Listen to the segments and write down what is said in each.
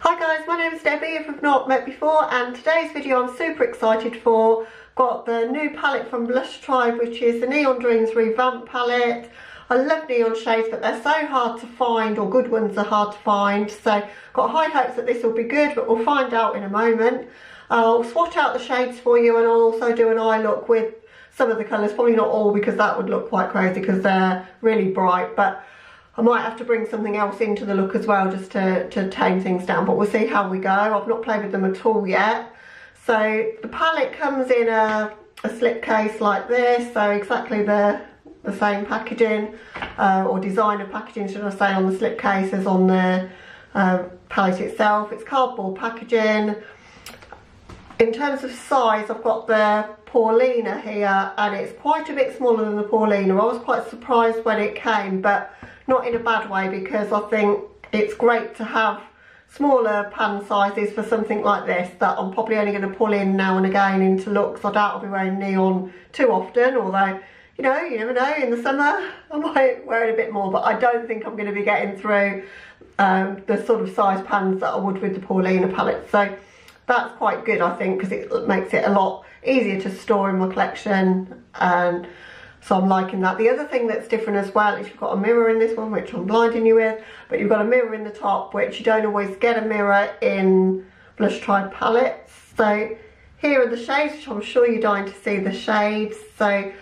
Hi guys, my name is Debbie if we've not met before, and today's video I'm super excited for. Got the new palette from Blush Tribe, which is the Neon Dreams Revamped palette. I love neon shades, but they're so hard to find, or good ones are hard to find, so got high hopes that this will be good, but we'll find out in a moment. I'll swatch out the shades for you, and I'll also do an eye look with some of the colours, probably not all because that would look quite crazy because they're really bright, but I might have to bring something else into the look as well just to tame things down, but we'll see how we go. I've not played with them at all yet. So the palette comes in a slip case like this, so exactly the same packaging, or design of packaging should I say, on the slip case as on the palette itself. It's cardboard packaging. In terms of size, I've got the Paulina here, and it's quite a bit smaller than the Paulina. I was quite surprised when it came, but not in a bad way, because I think it's great to have smaller pan sizes for something like this that I'm probably only going to pull in now and again into looks. I doubt I'll be wearing neon too often, although, you know, you never know, in the summer I might wear it a bit more, but I don't think I'm going to be getting through the sort of size pans that I would with the Paulina palette. So that's quite good, I think, because it makes it a lot easier to store in my collection, and so I'm liking that. The other thing that's different as well is you've got a mirror in this one, which I'm blinding you with, but you've got a mirror in the top, which you don't always get a mirror in Blush Tribe palettes. So here are the shades, which I'm sure you're dying to see the shades. So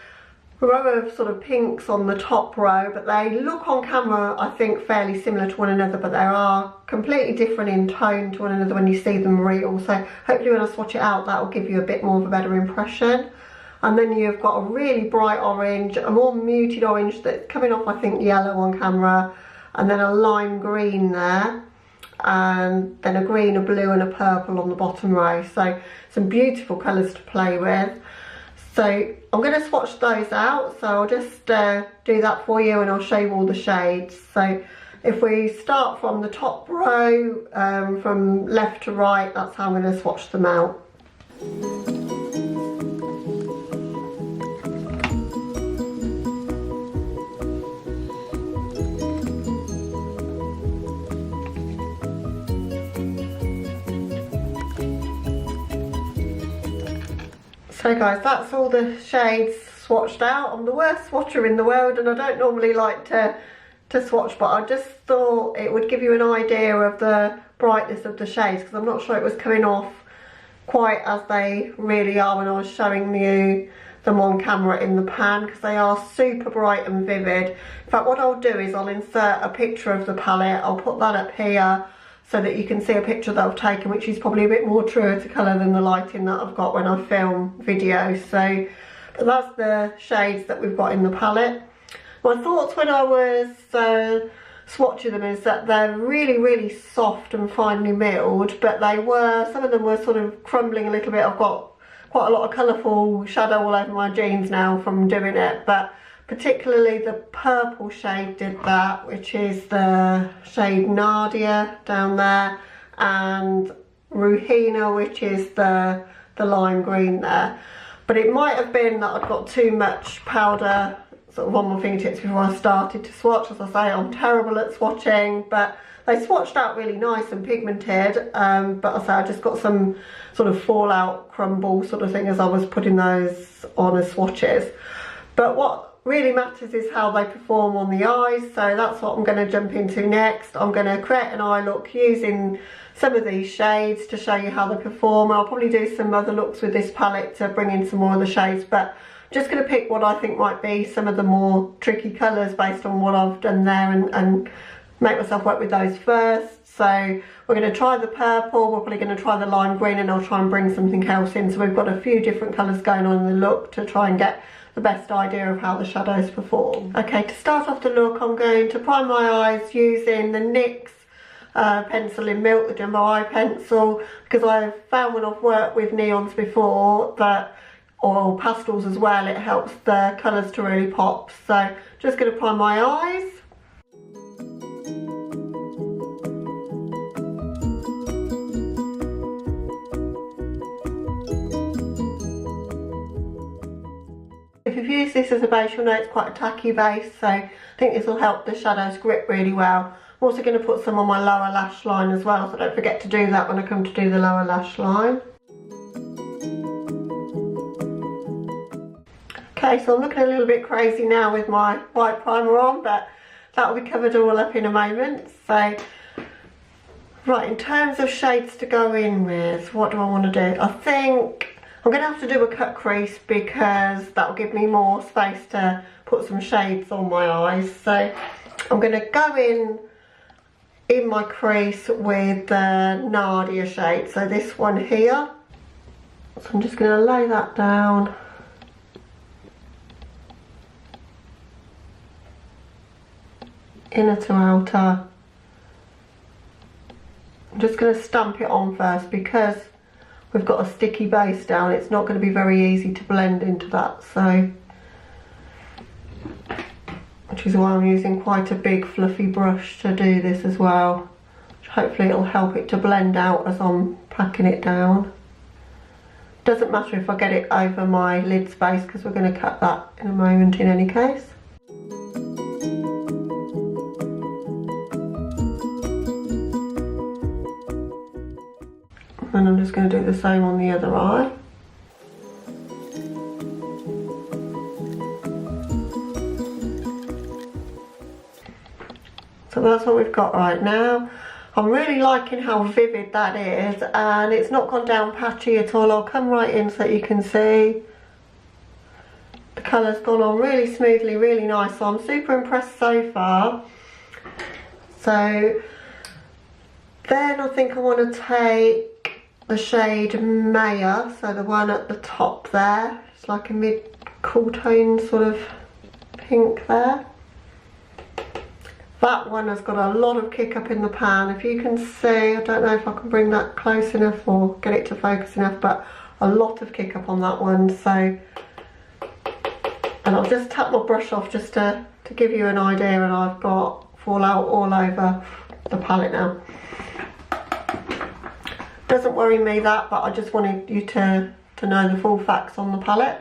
a row of sort of pinks on the top row, but they look on camera, I think, fairly similar to one another, but they are completely different in tone to one another when you see them real. So hopefully when I swatch it out, that will give you a bit more of a better impression. And then you've got a really bright orange, a more muted orange that's coming off, I think, yellow on camera, and then a lime green there, and then a green, a blue and a purple on the bottom row. So some beautiful colours to play with. So I'm going to swatch those out, so I'll just do that for you, and I'll show you all the shades. So if we start from the top row, from left to right, that's how I'm going to swatch them out. So guys, that's all the shades swatched out. I'm the worst swatcher in the world, and I don't normally like to swatch, but I just thought it would give you an idea of the brightness of the shades, because I'm not sure it was coming off quite as they really are when I was showing you them on camera in the pan, because they are super bright and vivid. In fact, what I'll do is I'll insert a picture of the palette. I'll put that up here so that you can see a picture that I've taken, which is probably a bit more truer to colour than the lighting that I've got when I film videos. So but that's the shades that we've got in the palette. My thoughts when I was swatching them is that they're really, really soft and finely milled, but some of them were sort of crumbling a little bit. I've got quite a lot of colourful shadow all over my jeans now from doing it, but particularly the purple shade did that, which is the shade Nadia down there, and Ruhina, which is the lime green there. But it might have been that I'd got too much powder sort of on my fingertips before I started to swatch. As I say, I'm terrible at swatching, but they swatched out really nice and pigmented, but I say I just got some sort of fallout crumble sort of thing as I was putting those on as swatches. But what really matters is how they perform on the eyes, so that's what I'm going to jump into next. I'm going to create an eye look using some of these shades to show you how they perform. I'll probably do some other looks with this palette to bring in some more of the shades, but I'm just going to pick what I think might be some of the more tricky colours based on what I've done there, and make myself work with those first. So we're going to try the purple, we're probably going to try the lime green, and I'll try and bring something else in. So we've got a few different colours going on in the look to try and get the best idea of how the shadows perform. Okay, to start off the look, I'm going to prime my eyes using the NYX pencil in Milk, the jumbo eye pencil, because I've found when I've worked with neons before that, or pastels as well, it helps the colours to really pop. So just going to prime my eyes. If you've used this as a base, you'll know it's quite a tacky base, so I think this will help the shadows grip really well. I'm also going to put some on my lower lash line as well, so don't forget to do that when I come to do the lower lash line. Okay, so I'm looking a little bit crazy now with my white primer on, but that will be covered all up in a moment. So, right, in terms of shades to go in with, what do I want to do? I think I'm going to have to do a cut crease because that will give me more space to put some shades on my eyes. So I'm going to go in my crease with the Nadia shade, so this one here. So I'm just going to lay that down. Inner to outer. I'm just going to stamp it on first because we've got a sticky base down. It's not going to be very easy to blend into that, so which is why I'm using quite a big fluffy brush to do this as well. Hopefully it'll help it to blend out as I'm packing it down. Doesn't matter if I get it over my lid space because we're going to cut that in a moment in any case. And I'm just going to do the same on the other eye. So that's what we've got right now. I'm really liking how vivid that is, and it's not gone down patchy at all. I'll come right in so that you can see. The colour's gone on really smoothly, really nice. So I'm super impressed so far. So then I think I want to take the shade Maya, so the one at the top there. It's like a mid cool tone sort of pink there. That one has got a lot of kick up in the pan. If you can see, I don't know if I can bring that close enough or get it to focus enough, but a lot of kick up on that one. So, and I'll just tap my brush off just to give you an idea, and I've got fallout all over the palette now. Doesn't worry me that, but I just wanted you to know the full facts on the palette.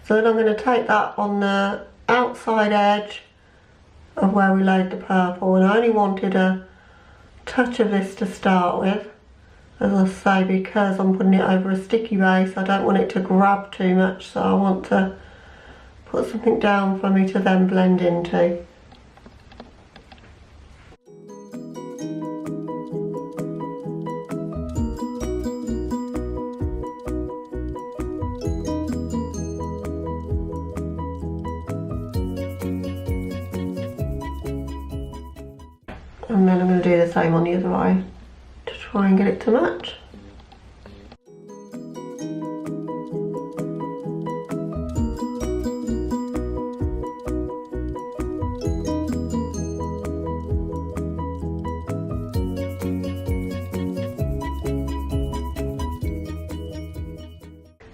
So then I'm going to take that on the outside edge of where we laid the purple, and I only wanted a touch of this to start with, as I say, because I'm putting it over a sticky base. I don't want it to grab too much, so I want to put something down for me to then blend into. And then I'm going to do the same on the other eye to try and get it to match.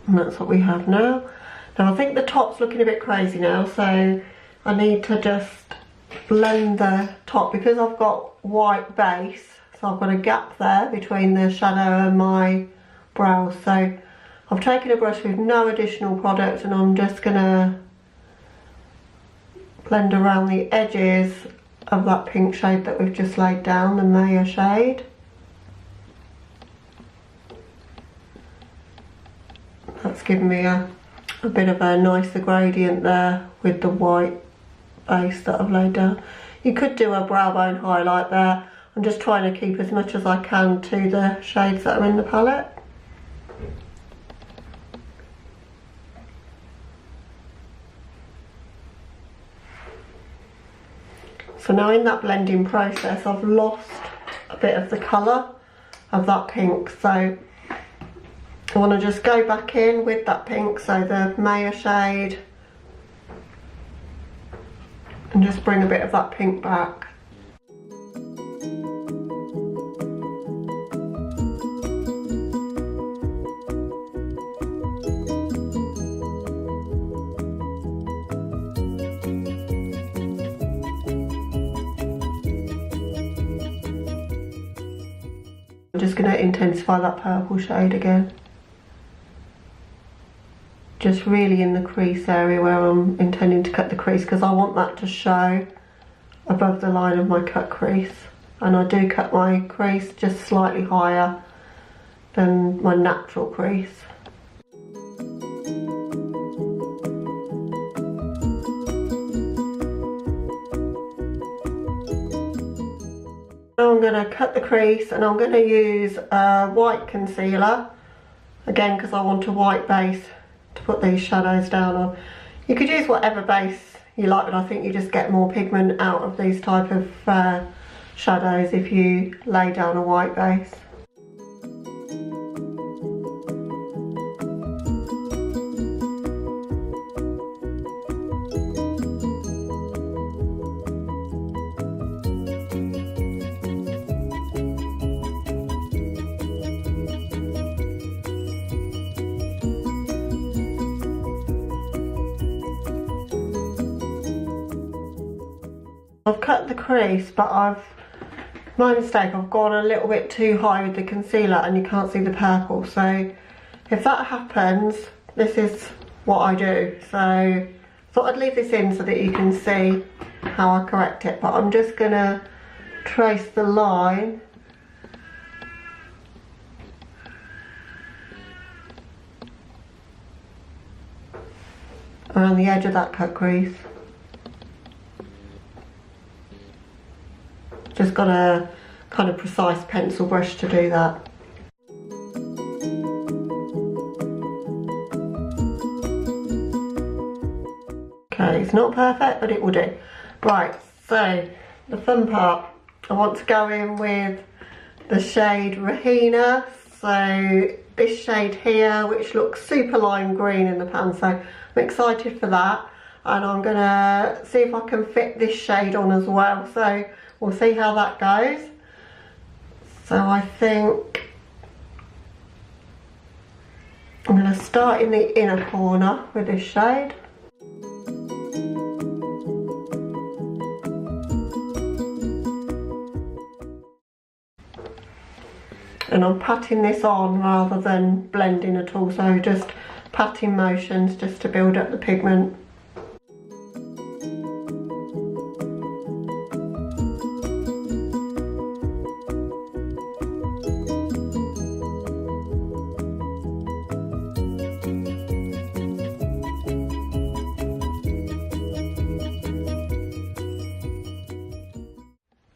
And that's what we have now. Now I think the top's looking a bit crazy now, so I need to just blend the top because I've got white base, so I've got a gap there between the shadow and my brows. So I've taken a brush with no additional product and I'm just gonna blend around the edges of that pink shade that we've just laid down, the Maya shade. That's given me a bit of a nicer gradient there with the white base that I've laid down. You could do a brow bone highlight there. I'm just trying to keep as much as I can to the shades that are in the palette. So now in that blending process I've lost a bit of the colour of that pink, so I want to just go back in with that pink, so the Maya shade, and just bring a bit of that pink back. I'm just going to intensify that purple shade again. just really in the crease area where I'm intending to cut the crease, because I want that to show above the line of my cut crease. And I do cut my crease just slightly higher than my natural crease. Now I'm going to cut the crease, and I'm going to use a white concealer, again because I want a white base to put these shadows down on. You could use whatever base you like, but I think you just get more pigment out of these type of shadows if you lay down a white base. I've cut the crease, but my mistake, I've gone a little bit too high with the concealer and you can't see the purple. So if that happens, this is what I do. So I thought I'd leave this in so that you can see how I correct it. But I'm just gonna trace the line around the edge of that cut crease. Just got a kind of precise pencil brush to do that. Okay, it's not perfect, but it will do. Right, so the fun part, I want to go in with the shade Rahina. So this shade here, which looks super lime green in the pan, so I'm excited for that. And I'm gonna see if I can fit this shade on as well. So we'll see how that goes. So I think I'm going to start in the inner corner with this shade. And I'm patting this on rather than blending at all, so just patting motions just to build up the pigment.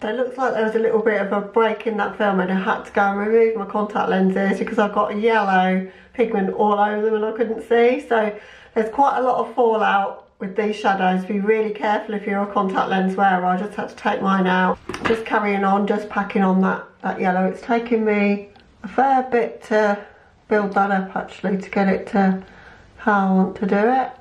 So it looks like there was a little bit of a break in that film and I had to go and remove my contact lenses because I've got yellow pigment all over them and I couldn't see. So there's quite a lot of fallout with these shadows. Be really careful if you're a contact lens wearer. I just had to take mine out. Just carrying on, just packing on that yellow. It's taken me a fair bit to build that up actually, to get it to how I want to do it.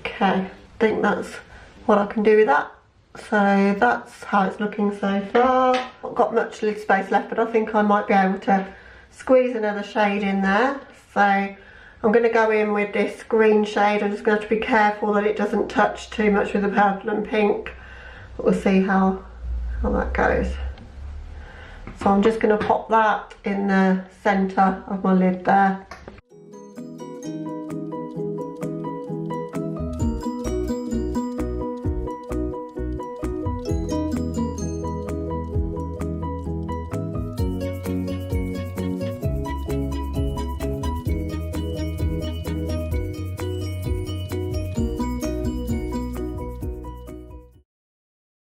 Okay, I think that's what I can do with that. So that's how it's looking so far. Not got much lid space left, but I think I might be able to squeeze another shade in there. So I'm going to go in with this green shade. I'm just going to have to be careful that it doesn't touch too much with the purple and pink. But we'll see how that goes. So I'm just going to pop that in the centre of my lid there.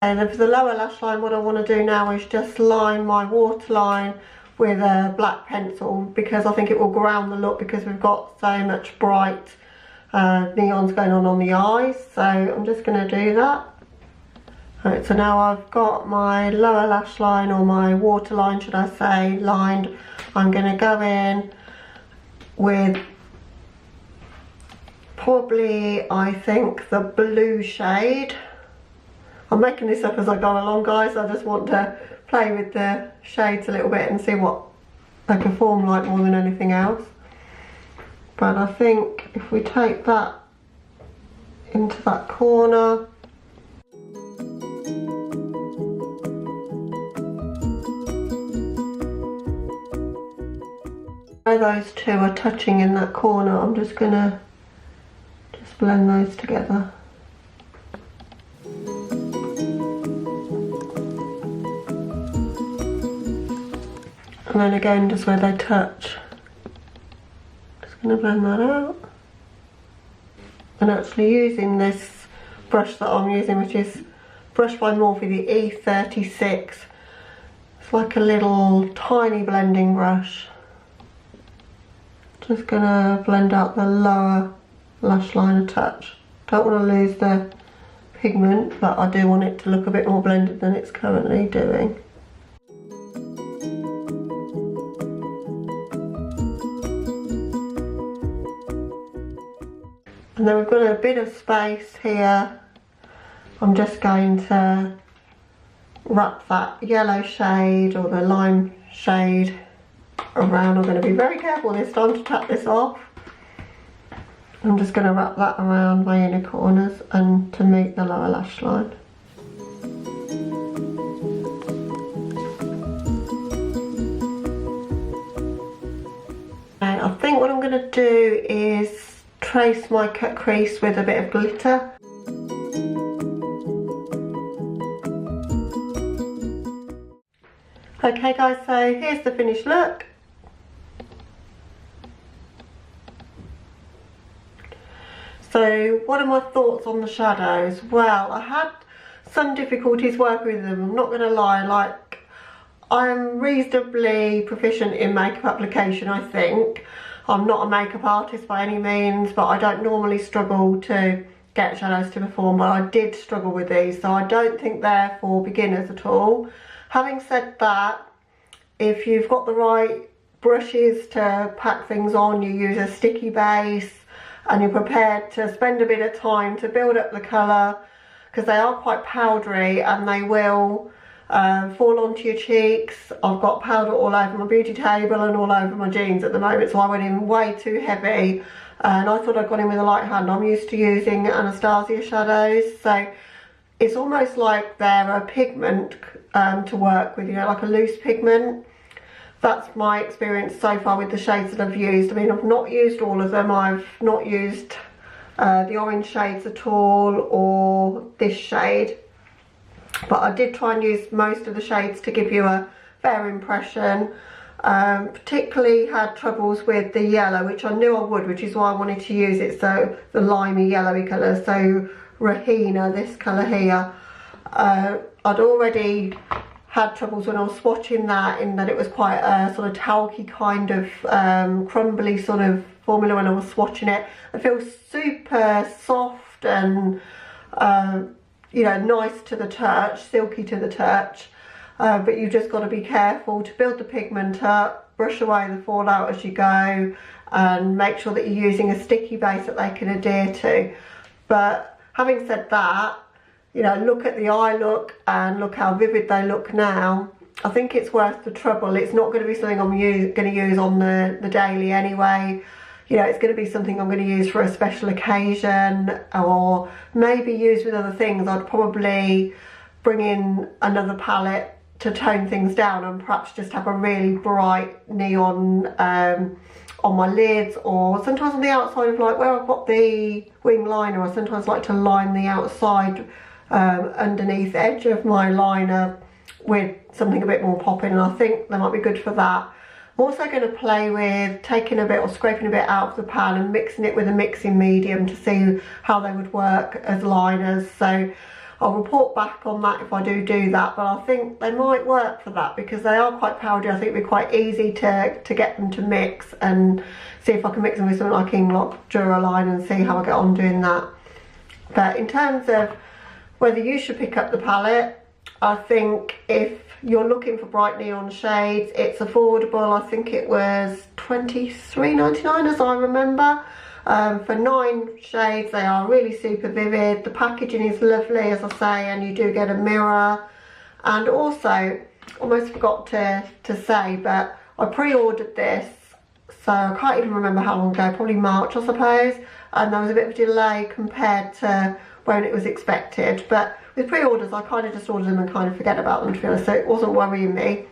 And for the lower lash line, what I want to do now is just line my waterline with a black pencil, because I think it will ground the look, because we've got so much bright neons going on the eyes. So I'm just going to do that. Right, so now I've got my lower lash line, or my waterline should I say, lined. I'm going to go in with probably, I think, the blue shade. I'm making this up as I go along, guys. I just want to play with the shades a little bit and see what they perform like more than anything else. But I think if we take that into that corner, Where those two are touching in that corner, I'm just gonna blend those together. And then again, just where they touch, just gonna blend that out. And actually using this brush that I'm using, which is Brush by Morphe, the E36. It's like a little tiny blending brush. Just gonna blend out the lower lash line a touch. Don't want to lose the pigment, but I do want it to look a bit more blended than it's currently doing. And then we've got a bit of space here. I'm just going to wrap that yellow shade or the lime shade around. I'm going to be very careful this time to tap this off. I'm just going to wrap that around my inner corners and to meet the lower lash line. I think what I'm going to do is trace my cut crease with a bit of glitter. Okay guys, so here's the finished look. So what are my thoughts on the shadows? Well, I had some difficulties working with them, I'm not going to lie. Like, I'm reasonably proficient in makeup application, I think. I'm not a makeup artist by any means, but I don't normally struggle to get shadows to perform, but I did struggle with these, so I don't think they're for beginners at all. Having said that, if you've got the right brushes to pack things on, you use a sticky base, and you're prepared to spend a bit of time to build up the colour, because they are quite powdery and they will fall onto your cheeks. I've got powder all over my beauty table and all over my jeans at the moment, so I went in way too heavy and I thought I'd gone in with a light hand. I'm used to using Anastasia shadows, so it's almost like they're a pigment to work with, you know, like a loose pigment. That's my experience so far with the shades that I've used. I mean, I've not used all of them. I've not used the orange shades at all, or this shade. But I did try and use most of the shades to give you a fair impression. Particularly had troubles with the yellow, which I knew I would, which is why I wanted to use it, so the limey yellowy colour, so Rahina, this colour here. I'd already had troubles when I was swatching that, in that it was quite a sort of talky kind of crumbly sort of formula when I was swatching it. It feels super soft and you know, nice to the touch, silky to the touch, but you've just got to be careful to build the pigment up, brush away the fallout as you go, and make sure that you're using a sticky base that they can adhere to. But having said that, you know, look at the eye look and look how vivid they look now. I think it's worth the trouble. It's not going to be something I'm going to use on the daily anyway. You know, it's going to be something I'm going to use for a special occasion, or maybe use with other things. I'd probably bring in another palette to tone things down, and perhaps just have a really bright neon on my lids, or sometimes on the outside of, like, where I've got the wing liner. I sometimes like to line the outside underneath edge of my liner with something a bit more popping, and I think they might be good for that. I'm also going to play with taking a bit or scraping a bit out of the pan and mixing it with a mixing medium to see how they would work as liners. So I'll report back on that if I do that, but I think they might work for that because they are quite powdery. I think it'd be quite easy to get them to mix, and see if I can mix them with something like Inglot Duraline and see how I get on doing that. But in terms of whether you should pick up the palette, I think if you're looking for bright neon shades, it's affordable. I think it was $23.99 as I remember. For 9 shades, they are really super vivid. The packaging is lovely, as I say, and you do get a mirror. And also, almost forgot to say, but I pre-ordered this, so I can't even remember how long ago, probably March I suppose, and there was a bit of a delay compared to when it was expected. But with pre-orders, I kind of just order them and kind of forget about them, to be honest, so it wasn't worrying me.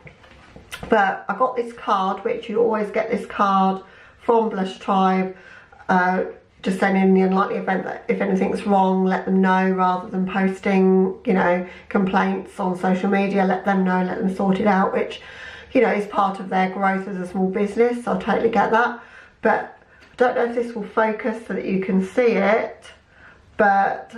But I got this card, which you always get this card from Blush Tribe, just saying in the unlikely event that if anything's wrong, let them know, rather than posting, you know, complaints on social media. Let them know, let them sort it out, which, you know, is part of their growth as a small business. So I totally get that. But I don't know if this will focus so that you can see it, but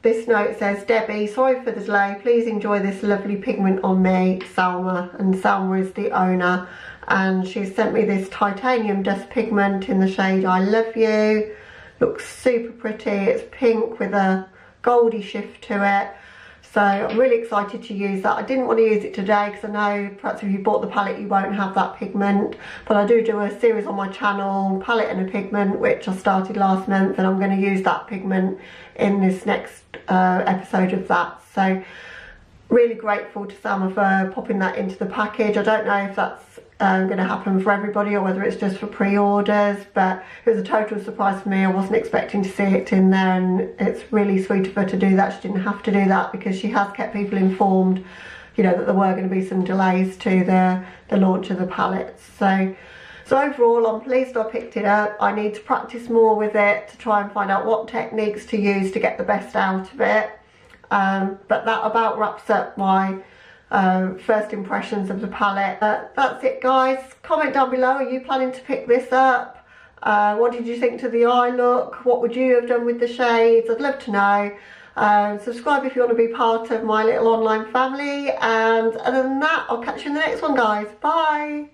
this note says, Debbie, sorry for the delay, please enjoy this lovely pigment on me, Salma. And Salma is the owner, and she sent me this titanium dust pigment in the shade I Love You. Looks super pretty. It's pink with a goldy shift to it. So I'm really excited to use that. I didn't want to use it today because I know perhaps if you bought the palette you won't have that pigment, but I do a series on my channel, palette and a pigment, which I started last month, and I'm going to use that pigment in this next episode of that. So really grateful to Salma for popping that into the package. I don't know if that's going to happen for everybody or whether it's just for pre-orders, but it was a total surprise for me. I wasn't expecting to see it in there, and it's really sweet of her to do that. She didn't have to do that because she has kept people informed, you know, that there were going to be some delays to the launch of the palettes. So overall I'm pleased I picked it up. I need to practice more with it to try and find out what techniques to use to get the best out of it. But that about wraps up my first impressions of the palette. That's it, guys. Comment down below, are you planning to pick this up? What did you think to the eye look? What would you have done with the shades? I'd love to know. Subscribe if you want to be part of my little online family, and other than that, I'll catch you in the next one, guys. Bye.